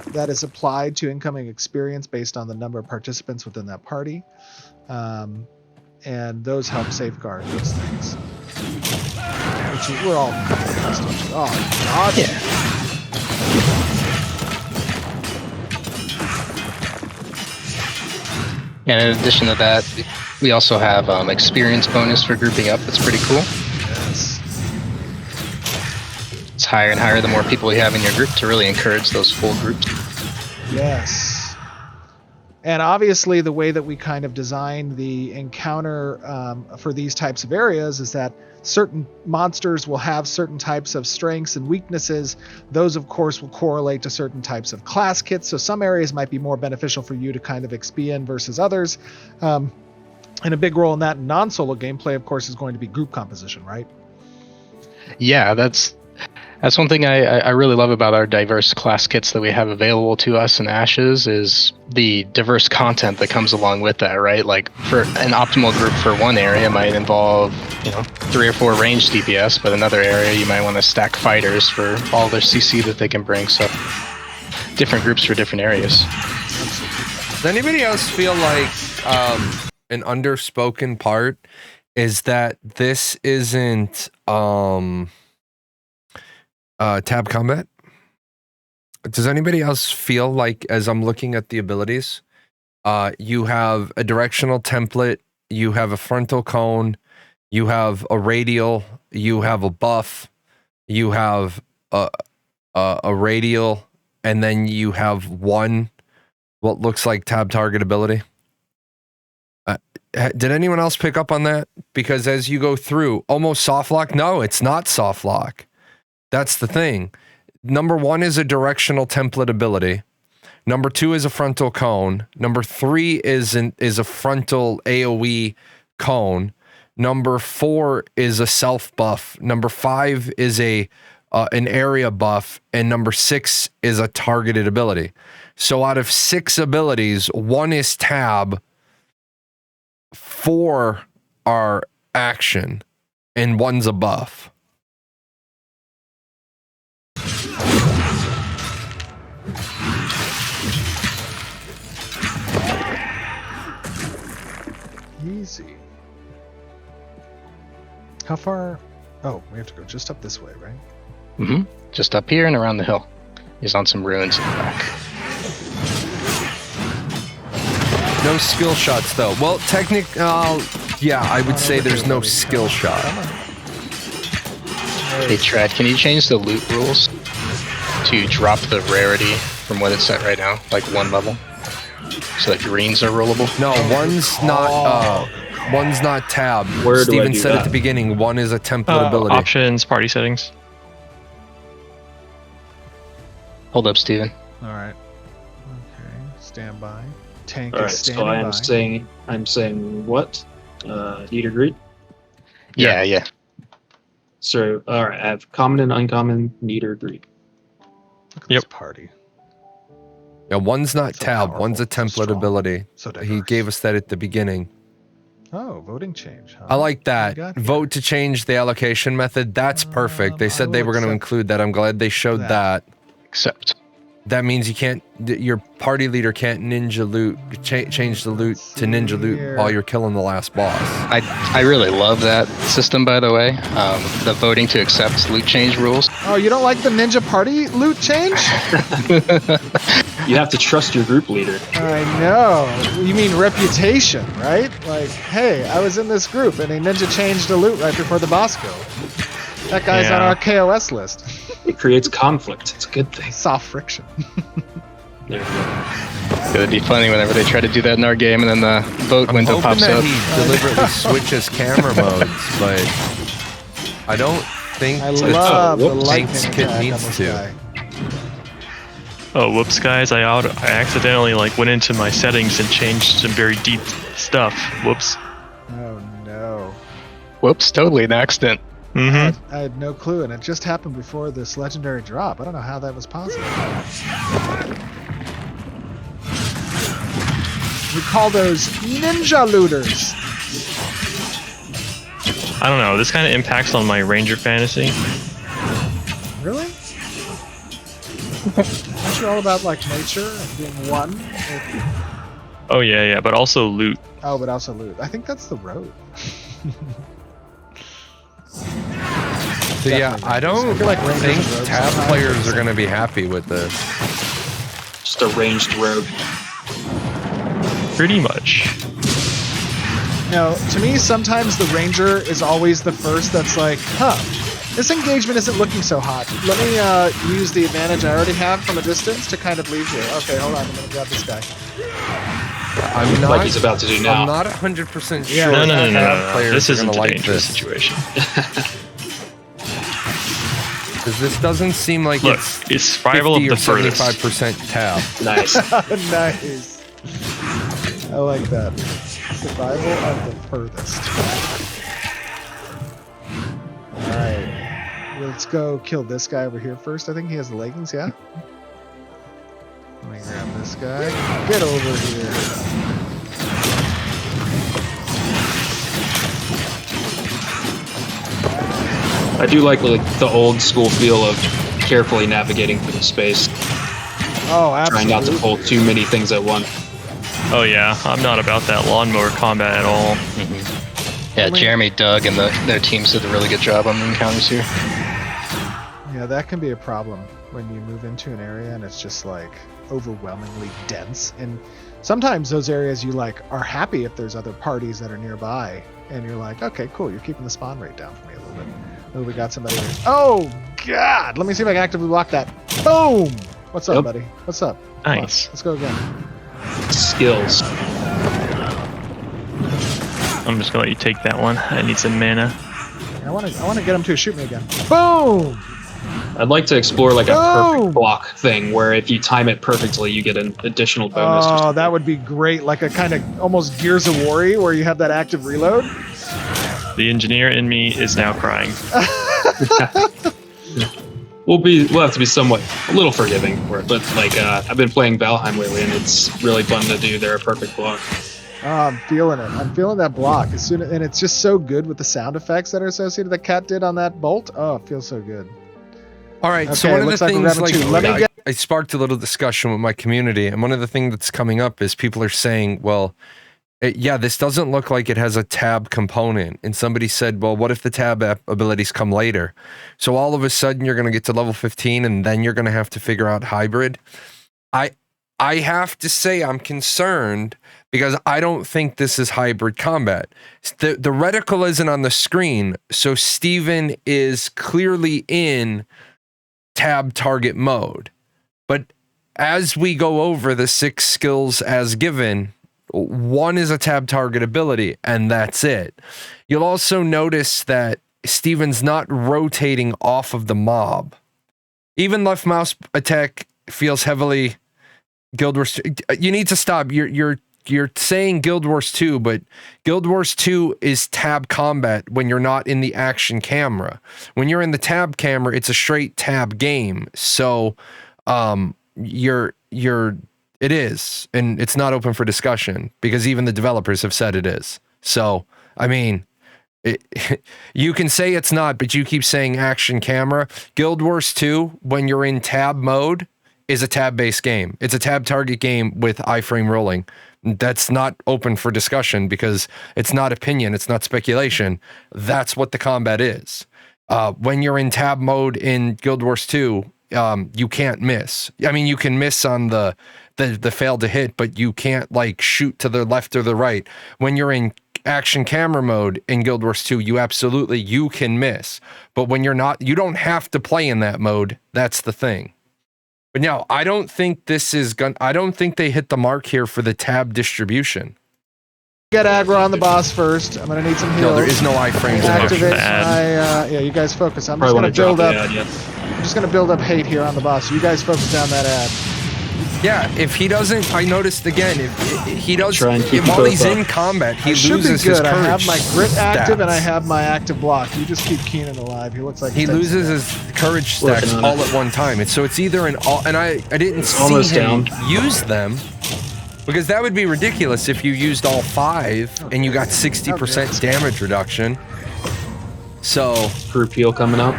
that is applied to incoming experience based on the number of participants within that party, and those help safeguard those things. Which we're all accustomed to. Oh, God. Yeah. And in addition to that, we also have experience bonus for grouping up. That's pretty cool. Yes. It's higher and higher the more people you have in your group to really encourage those full groups. Yes. And obviously the way that we kind of design the encounter for these types of areas is that certain monsters will have certain types of strengths and weaknesses. Those, of course, will correlate to certain types of class kits. So some areas might be more beneficial for you to kind of XP in versus others. And a big role in that non-solo gameplay, of course, is going to be group composition, right? Yeah, that's one thing I really love about our diverse class kits that we have available to us in Ashes is the diverse content that comes along with that, right? Like for an optimal group for one area might involve, 3 or 4 ranged DPS, but another area you might want to stack fighters for all their CC that they can bring. So different groups for different areas. Does anybody else feel like an underspoken part is that this isn't tab combat? Does anybody else feel like, as I'm looking at the abilities, you have a directional template, you have a frontal cone, you have a radial, you have a buff, you have a radial, and then you have one what looks like tab target ability? Did anyone else pick up on that? Because as you go through, almost soft lock. No, it's not soft lock. That's the thing. Number 1 is a directional template ability. Number 2 is a frontal cone. Number 3 is a frontal AoE cone. Number 4 is a self buff. Number 5 is an area buff, and number 6 is a targeted ability. So out of 6 abilities, 1 is tab, 4 are action, and 1's a buff. Easy. How far? Oh, we have to go just up this way, right? Mm-hmm. Just up here and around the hill. He's on some ruins in the back. No skill shots, though. Well, yeah, I would say there's no skill shot. Hey, Tread, can you change the loot rules to drop the rarity from what it's set right now, like 1 level? So that greens are rollable? No, one's not tab. Where do I Steven do said that? at the beginning, 1 is a template ability. Options, party settings. Hold up, Steven. All right. Okay. Stand by. Tank All right, is so standing by. I'm saying what? Need or greet? Yeah. So, all right, I have common and uncommon, need or greet. Look at this party. Yeah, 1's not So tab. powerful, 1's a so template strong, ability. So He diverse. gave us that at the beginning. Oh, voting change. Huh? I like What that. we got here? Vote to change the allocation method. That's perfect. They I said they will were going to accept include that. I'm glad they showed that. that. Except. That means you can't. Your party leader can't ninja loot. Change the loot to ninja loot here. while you're killing the last boss. I really love that system, by the way. The voting to accept loot change rules. Oh, you don't like the ninja party loot change? You have to trust your group leader. I know. You mean reputation, right? Like, hey, I was in this group and a ninja changed the loot right before the boss go. That guy's on Yeah. our KOS list. It creates conflict. It's a good thing. Soft friction. There you go. It'd be funny whenever they try to do that in our game and then the vote I'm window hoping pops that up. he deliberately switches camera modes, but I don't think I that love the whoops. lightning Thanks, kid attack on needs this to. guy. Oh, whoops, guys! I accidentally went into my settings and changed some very deep stuff. Whoops. Oh no. Whoops, totally an accident. Mm-hmm. I had no clue, and it just happened before this legendary drop. I don't know how that was possible. We call those ninja looters. I don't know. This kind of impacts on my ranger fantasy. Really? Aren't you all about like nature and being one? With... Oh yeah, but also loot. Oh, but also loot. I think that's the road. So yeah, Definitely I don't I feel like Rangers think and rogues tab sometimes players are are going to be happy with this. Just a ranged rogue. Pretty much. No, to me, sometimes the ranger is always the first that's like, huh, this engagement isn't looking so hot. Let me use the advantage I already have from a distance to kind of leave here. Okay, hold on, I'm gonna grab this guy. I'm not. Like he's about to do now. I'm not 100% sure. Yeah, No. that tab players This are isn't gonna a like dangerous this. situation. Because this doesn't seem like Look, it's it's survival of 50 the or furthest. 75% tab. Nice. Nice. I like that. Survival of the furthest. Alright. Let's go kill this guy over here first. I think he has the leggings, yeah? Let me grab this guy. Get over here. I do like the old school feel of carefully navigating through the space, Oh, trying absolutely. not to pull too many things at once. Oh yeah, I'm not about that lawnmower combat at all. Yeah, I mean- Jeremy, Doug, and their teams did a really good job on the encounters here. Yeah, that can be a problem when you move into an area and it's just like overwhelmingly dense. And sometimes those areas you like are happy if there's other parties that are nearby, and you're like, okay, cool, you're keeping the spawn rate down for me a little bit. Oh, we got somebody here. Oh God! Let me see if I can actively block that. Boom! What's up, Yep. buddy? What's up? Come on, Nice. let's go again. Skills. I'm just gonna let you take that one. I need some mana. I want to get him to shoot me again. Boom! I'd like to explore like a Boom! perfect block thing where if you time it perfectly, you get an additional bonus. or Oh, something. that would be great. Like a kind of almost Gears of War where you have that active reload. The engineer in me is now crying. We'll have to be somewhat a little forgiving for it, but like I've been playing Valheim lately, and it's really fun to do their perfect block. Oh, I'm feeling it. I'm feeling that block as soon and it's just so good with the sound effects that are associated. That Cat did on that bolt. Oh, it feels so good. All right, so Okay, one of the looks like we're things, grabbing like, two. Let me I- get- I sparked a little discussion with my community, and one of the things that's coming up is people are saying, well, yeah, this doesn't look like it has a tab component. And somebody said, well, what if the tab abilities come later? So all of a sudden you're going to get to level 15 and then you're going to have to figure out hybrid. I have to say I'm concerned because I don't think this is hybrid combat. The reticle isn't on the screen, so Steven is clearly in tab target mode. But as we go over the 6 skills as given, one is a tab target ability, and that's it. You'll also notice that Steven's not rotating off of the mob. Even left mouse attack feels heavily Guild Wars. You need to stop. You're saying Guild Wars 2, but Guild Wars 2 is tab combat when you're not in the action camera. When you're in the tab camera, it's a straight tab game. So it is, and it's not open for discussion because even the developers have said it is. So, I mean, you can say it's not, but you keep saying action camera. Guild Wars 2, when you're in tab mode, is a tab-based game. It's a tab target game with iframe rolling. That's not open for discussion because it's not opinion, it's not speculation. That's what the combat is. When you're in tab mode in Guild Wars 2, you can't miss. I mean, you can miss on the fail to hit, but you can't like shoot to the left or the right. When you're in action camera mode in Guild Wars 2, you can miss. But when you're not, you don't have to play in that mode. That's the thing. But now, I don't think I don't think they hit the mark here for the tab distribution. Get aggro on the boss first. I'm gonna need some heals. No, there is no iframes in there. Activate Bad. my yeah, you guys focus. I'm Probably just gonna want to drop build the up. ad, yeah. I'm just gonna build up hate here on the boss. You guys focus down that ad. Yeah, if he doesn't, I noticed again, if he does, Try and keep while both he's up. in combat, he I should be loses his good. courage I have my grit active and I stats. have my active block. You just keep Keenan alive. He looks like He he's loses his courage stacks Working on all it. at one time. So it's either an all, and I didn't see almost him down. use them because that would be ridiculous if you used all 5 and you got 60% damage reduction. So Group heal coming up.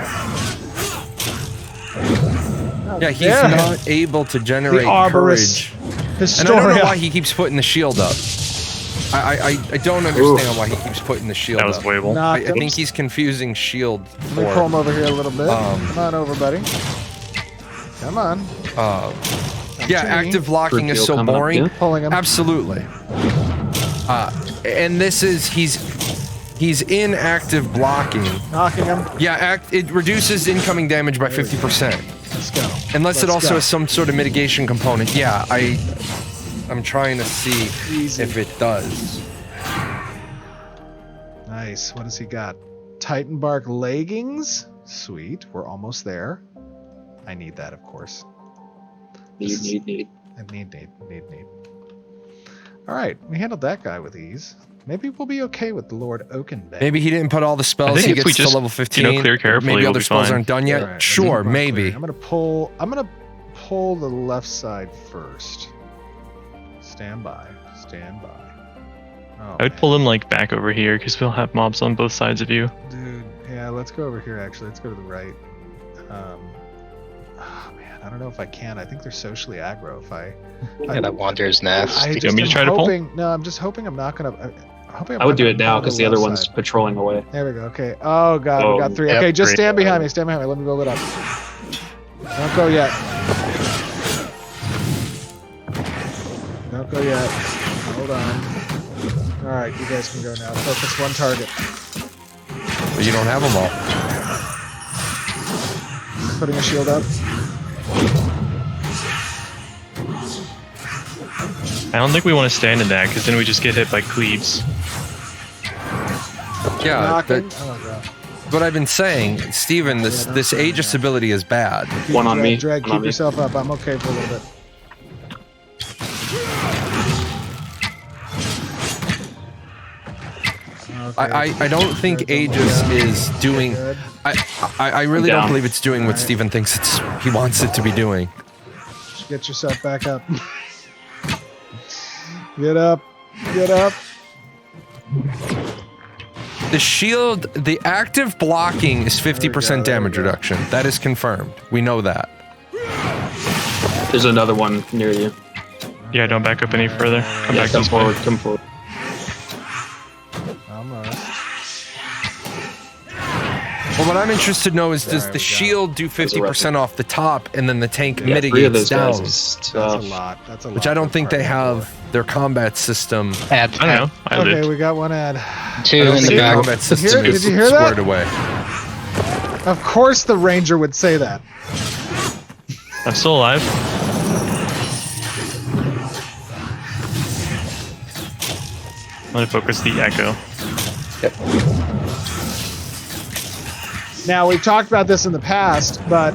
yeah, he's Yeah. not able to generate Arborist courage, and I Historia. don't know why he keeps putting the shield up. I don't understand why he keeps putting the shield That was up. Wable. Knocked I him. think he's confusing shield Let me pull him for over here a little bit. Um, Come on over, buddy. Come on. yeah, to me. active blocking Group is heal so coming up, boring. yeah. Pulling him. Absolutely. And this is he's in active blocking. Knocking him. Yeah, it reduces incoming damage by 50%. Let's go. Unless it Let's also go. has some sort of mitigation component. Yeah, I'm trying to see Easy. if it does. Nice. What has he got? Titan bark leggings. Sweet. We're almost there. I need that, of course. Need. I need. All right. We handled that guy with ease. Maybe we'll be okay with the Lord Oakenbane. Maybe he didn't put all the I spells. think He if gets we to just, level 15. clear carefully, maybe we'll other be spells fine. aren't done yet. All right, Sure, let's move on maybe. clear. I'm gonna pull the left side first. Stand by. Stand by. Oh, I would pull them like back over here because we'll have mobs on both sides of you. Dude, yeah, let's go over here actually. Let's go to the right. Oh man, I don't know if I can. I think they're socially aggro. Yeah, that Wanderer's Nest. you want me to try to pull? No, I'm just hoping I'm not gonna. I would do it now because the other one's patrolling away. There we go. Okay. Oh god, we got 3. Yep, Okay, just great. stand behind me. Stand behind me. Let me build it up. Don't go yet. Don't go yet. Hold on. All right, you guys can go now. Focus one target. But you don't have them all. Putting a shield up. I don't think we want to stand in that because then we just get hit by cleaves. Yeah, Knocking. that, Oh god. what I've been saying, Steven, this Aegis ability is bad. One on me. Drag, one on keep me. yourself up. I'm okay for a little bit. Okay. I don't think Aegis is doing. Good. I really don't down. believe it's doing what Alright. Steven thinks he wants it to be doing. Get yourself back up. Get up. Get up. The shield, the active blocking is 50% there we damage go. reduction. That is confirmed. We know that. There's another one near you. Yeah, don't back up any further. Come Yeah, back come this way. forward. Come forward. Almost. Well, what I'm interested to know is, does There we the go. shield do 50% off the top and then the tank Yeah, 3 of mitigates those down? guys is That's tough. a lot. That's a lot. Which I don't for think they part have their combat system. Add, I don't know. I four. Okay, lived. we got one ad. two I don't in the think the back. combat Did you system hear- is did you hear that? squared away. Of course the ranger would say that. I'm still alive. I'm gonna focus the echo. Now, we've talked about this in the past, but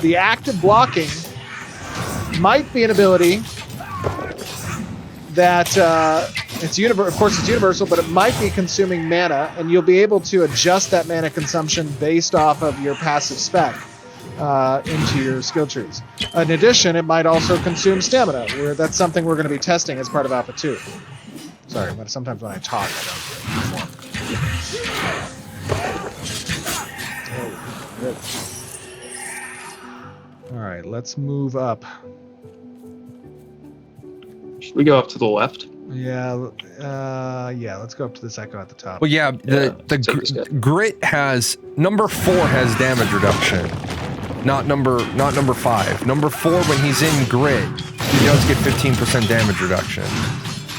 the active blocking might be an ability that of course it's universal, but it might be consuming mana, and you'll be able to adjust that mana consumption based off of your passive spec into your skill trees. In addition, it might also consume stamina. That's something we're going to be testing as part of Alpha 2. Sorry, but sometimes when I talk, I don't perform. Good. All right, let's move up. Should we go up to the left? Yeah, let's go up to this echo at the top. Well, yeah, Yeah, take this guy. grit has number 4 has damage reduction, not number 5. Number 4, when he's in grit, he does get 15% damage reduction,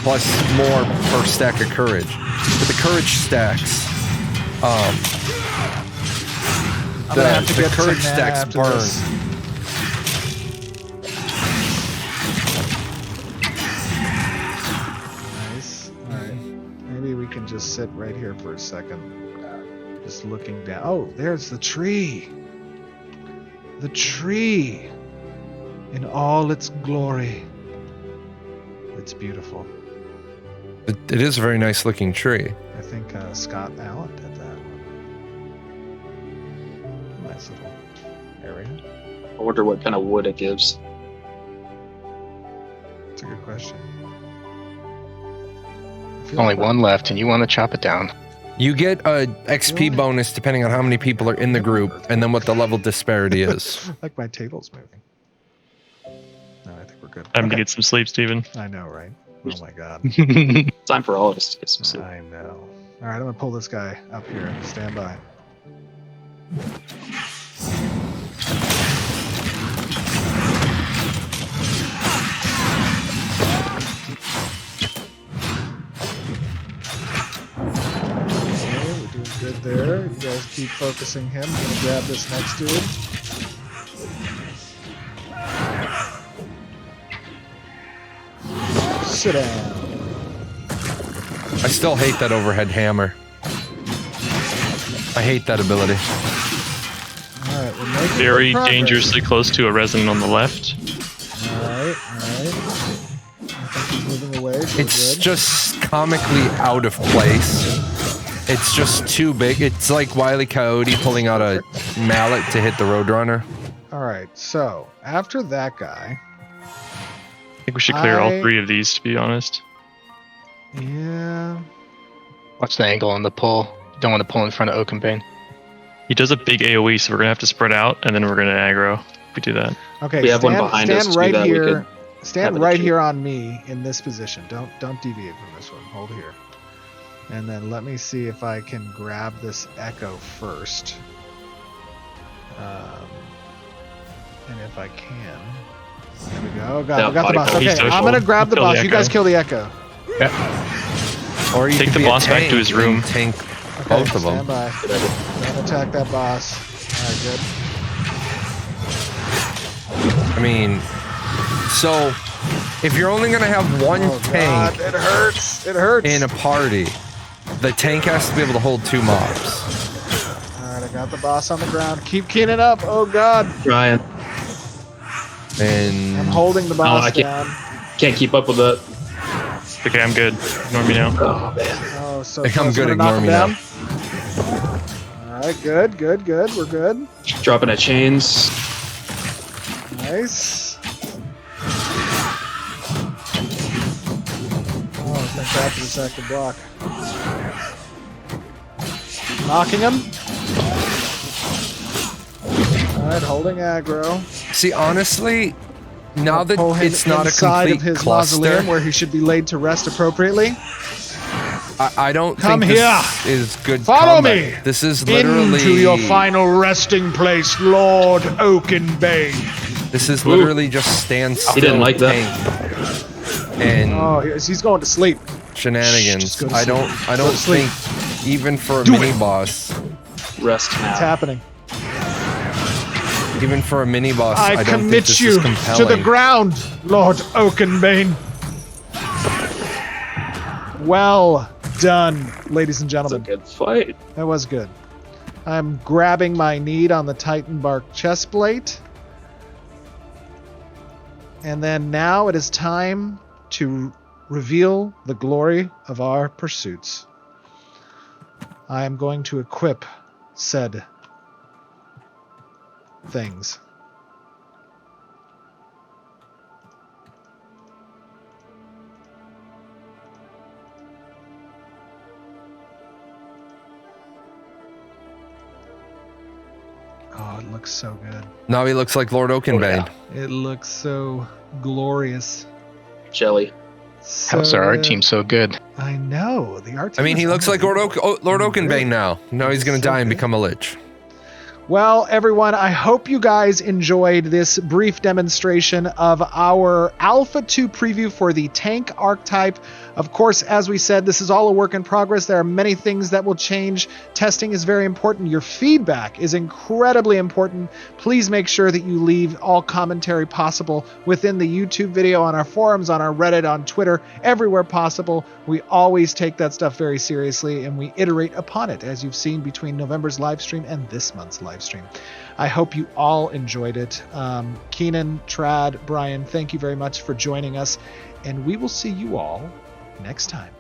plus more per stack of courage. But the courage stacks, I'm gonna have to the get some courage mana stacks after burn. this. Nice. All right. Maybe we can just sit right here for a second, just looking down. Oh, there's the tree. The tree, in all its glory. It's beautiful. It is a very nice looking tree. I think Scott Allen did that. Nice little area. I wonder what kind of wood it gives. That's a good question. I feel Only like one left, and you want to chop it down. You get a XP Really? bonus depending on how many people are in the group and then what the level disparity is. like my table's moving. No, I think we're good. Time to Okay. get some sleep, Steven. I know, right? Oh my god. Time for all of us to get some sleep. I know. All right, I'm gonna pull this guy up here. Stand by. Okay, we're doing good there. You guys keep focusing him. I'm gonna grab this next dude. Sit down. I still hate that overhead hammer. I hate that ability. All right, we're making Very good progress. dangerously close to a resonant on the left. All right, all right. I think he's moving away. It's just comically out of place. It's just too big. It's like Wile E. Coyote pulling out a mallet to hit the Roadrunner. All right, so after that guy, I think we should clear all 3 of these, to be honest. yeah. Watch the angle on the pull. You don't want to pull in front of Oakenbane. He does a big AoE, so we're gonna have to spread out, and then we're gonna aggro if we do that. Okay, We have one behind us, stand too, right that we here. could Stand have right it here on me in this position. Don't deviate from this one. Hold here. And then let me see if I can grab this echo first. And if I can. There we go. Oh god, Yeah, we got the body boss. pull. Okay, He's social. I'm gonna grab the Kill the boss. You guys echo. kill the echo. Or you Take could the be a boss back to tank his room. and tank Okay, both of stand them. by. Don't attack that boss. Alright, good. I mean, so if you're only gonna have one Oh tank god, it hurts. It hurts. in a party, the tank has to be able to hold 2 mobs. Alright, I got the boss on the ground. Keep keening up. Oh god. Ryan, And I'm holding the boss I can't- down. can't keep up with it. Okay, I'm good. Ignore me now. Oh man. Oh, so I'm close. good, I'm gonna knock ignore him me down. Alright, good. We're good. Dropping at chains. Nice. Oh, thank God for this active block. Knocking him. Alright, holding aggro. see, honestly, now that Pull him it's not a inside complete of his mausoleum cluster, where he should be laid to rest appropriately. I don't Come think here. this is good Follow combat. me. This is literally Into your final resting place, Lord Oakenbane. This is literally just stand still. He didn't like that. tank and Oh, he's going to sleep. shenanigans. Just go to I sleep. don't Go to sleep. think even for a Do mini it. boss, Rest It's now. happening. even for a mini boss, I, I don't think commit this you is to compelling. the ground, Lord Oakenbane. Well done, ladies and That's a gentlemen. good fight. That was good. I'm grabbing my need on the Titan Bark chest plate. And then now it is time to reveal the glory of our pursuits. I am going to equip said things. Oh, it looks so good. Now he looks like Lord Oakenbane. It looks so glorious. Jelly. So How's our art good. team so good? I know. The art team I mean, is he looks like Lord, Lord Oakenbane Really? now. Now he's going to So die and good. become a lich. Well, everyone, I hope you guys enjoyed this brief demonstration of our Alpha 2 preview for the tank archetype. Of course, as we said, this is all a work in progress. There are many things that will change. Testing is very important. Your feedback is incredibly important. Please make sure that you leave all commentary possible within the YouTube video, on our forums, on our Reddit, on Twitter, everywhere possible. We always take that stuff very seriously, and we iterate upon it, as you've seen between November's live stream and this month's live stream. I hope you all enjoyed it. Keenan, Trad, Brian, thank you very much for joining us, and we will see you all next time.